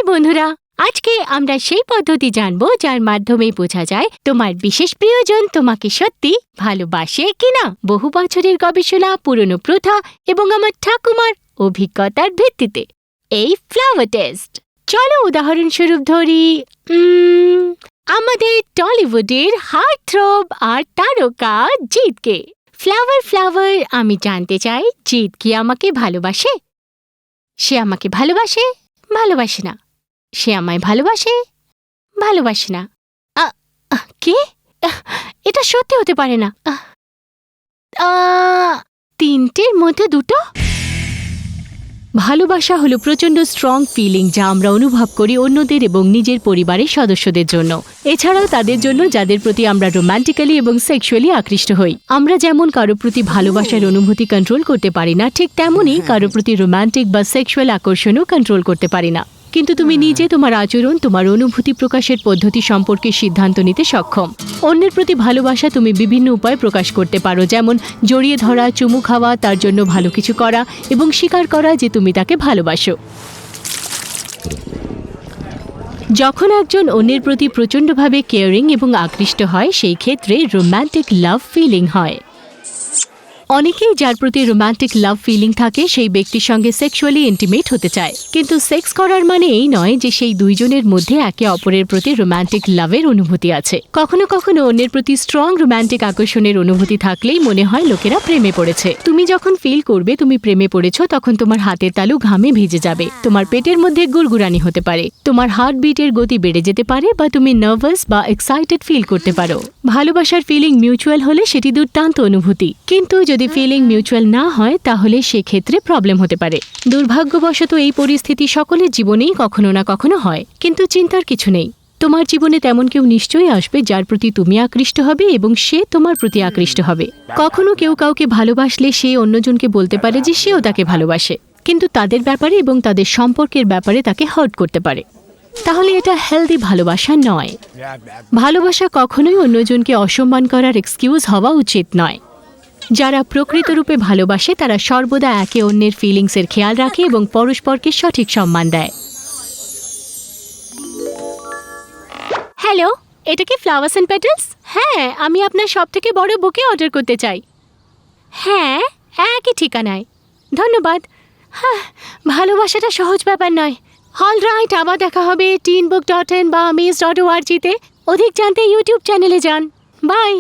High বন্ধুরা, আজকে আমরা সেই পদ্ধতি জানবো যার মাধ্যমে বোঝা যায় তোমার বিশেষ প্রিয়জন তোমাকে সত্যি ভালোবাসে কিনা। বহু বছরের গবেষণা, পুরনো প্রথা এবং আমার ঠাকুমার অভিজ্ঞতার ভিত্তিতে এই ফ্লাওয়ার টেস্ট। চলো উদাহরণস্বরূপ ধরি আমাদের টলিউডের হার্ট থ্রব আর তারকা জিৎকে। ফ্লাওয়ার, আমি জানতে চাই জিৎ কি আমাকে ভালোবাসে? সে আমাকে ভালোবাসে না। সে আমায় ভালোবাসে না। কে? এটা সত্যি হতে পারে না। তিনটের মধ্যে দুটো। ভালোবাসা হলো প্রচণ্ড স্ট্রং ফিলিং যা আমরা অনুভব করি অন্যদের এবং নিজের পরিবারের সদস্যদের জন্য, এছাড়াও তাদের জন্য যাদের প্রতি আমরা রোম্যান্টিক্যালি এবং সেক্সুয়ালি আকৃষ্ট হই। আমরা যেমন কারো প্রতি ভালোবাসার অনুভূতি কন্ট্রোল করতে পারি না, ঠিক তেমনই কারো প্রতি রোম্যান্টিক বা সেক্সুয়াল আকর্ষণও কন্ট্রোল করতে পারি না। কিন্তু তুমি নিজে তোমার আচরণ, তোমার অনুভূতি প্রকাশের পদ্ধতি সম্পর্কে সিদ্ধান্ত নিতে সক্ষম। অন্যের প্রতি ভালোবাসা তুমি বিভিন্ন উপায়ে প্রকাশ করতে পারো, যেমন জড়িয়ে ধরা, চুমু খাওয়া, তার জন্য ভালো কিছু করা এবং স্বীকার করা যে তুমি তাকে ভালোবাসো। যখন একজন অন্যের প্রতি প্রচণ্ডভাবে কেয়ারিং এবং আকৃষ্ট হয়, সেই ক্ষেত্রে রোম্যান্টিক লাভ ফিলিং হয়। অনেকেই যার প্রতি রোম্যান্টিক লাভ ফিলিং থাকে সেই ব্যক্তির সঙ্গে সেক্সুয়ালি ইন্টিমেট হতে চায়, কিন্তু সেক্স করার মানে এই নয় যে সেই দুইজনের মধ্যে একে অপরের প্রতি রোম্যান্টিক লাভের অনুভূতি আছে। কখনো কখনো অন্যের প্রতি স্ট্রং রোম্যান্টিক আকর্ষণের অনুভূতি থাকলেই মনে হয় লোকেরা প্রেমে পড়েছে। তুমি যখন ফিল করবে তুমি প্রেমে পড়েছো, তখন তোমার হাতের তালু ঘামে ভিজে যাবে, তোমার পেটের মধ্যে গুড়গুড়ানি হতে পারে, তোমার হার্টবিটের গতি বেড়ে যেতে পারে, বা তুমি নার্ভাস বা এক্সাইটেড ফিল করতে পারো। ভালোবাসার ফিলিং মিউচুয়াল হলে সেটি দুর্দান্ত অনুভূতি, কিন্তু যদি ফিলিং মিউচুয়াল না হয় তাহলে সেক্ষেত্রে প্রবলেম হতে পারে। দুর্ভাগ্যবশত এই পরিস্থিতি সকলের জীবনেই কখনো না কখনো হয়, কিন্তু চিন্তার কিছু নেই। তোমার জীবনে তেমন কেউ নিশ্চয়ই আসবে যার প্রতি তুমি আকৃষ্ট হবে এবং সে তোমার প্রতি আকৃষ্ট হবে। কখনো কেউ কাউকে ভালোবাসলে সে অন্যজনকে বলতে পারে যে সেও তাকে ভালোবাসে, কিন্তু তাদের ব্যাপারে এবং তাদের সম্পর্কের ব্যাপারে তাকে হার্ট করতে পারে। তাহলে এটা হেলদি ভালোবাসা নয়। ভালোবাসা কখনোই অন্যজনকে অসম্মান করার এক্সকিউজ হওয়া উচিত নয়। যারা প্রকৃতরূপে ভালোবাসে তারা সর্বদা একে অন্যের ফিলিংসের খেয়াল রাখে এবং পরস্পরকে সঠিক সম্মান দেয়। হ্যালো, এটা কি ফ্লাওয়ার্স অ্যান্ড পেটালস? হ্যাঁ, আমি আপনার সবথেকে বড় বুকে অর্ডার করতে চাই। হ্যাঁ, একই ঠিকানায়। ধন্যবাদ। হ্যাঁ, ভালোবাসাটা সহজ ব্যাপার নয়। অলরাইট, আবার দেখা হবে teenbook.in বা amaze.org-তে। অধিক জানতে ইউটিউব চ্যানেলে যান। বাই।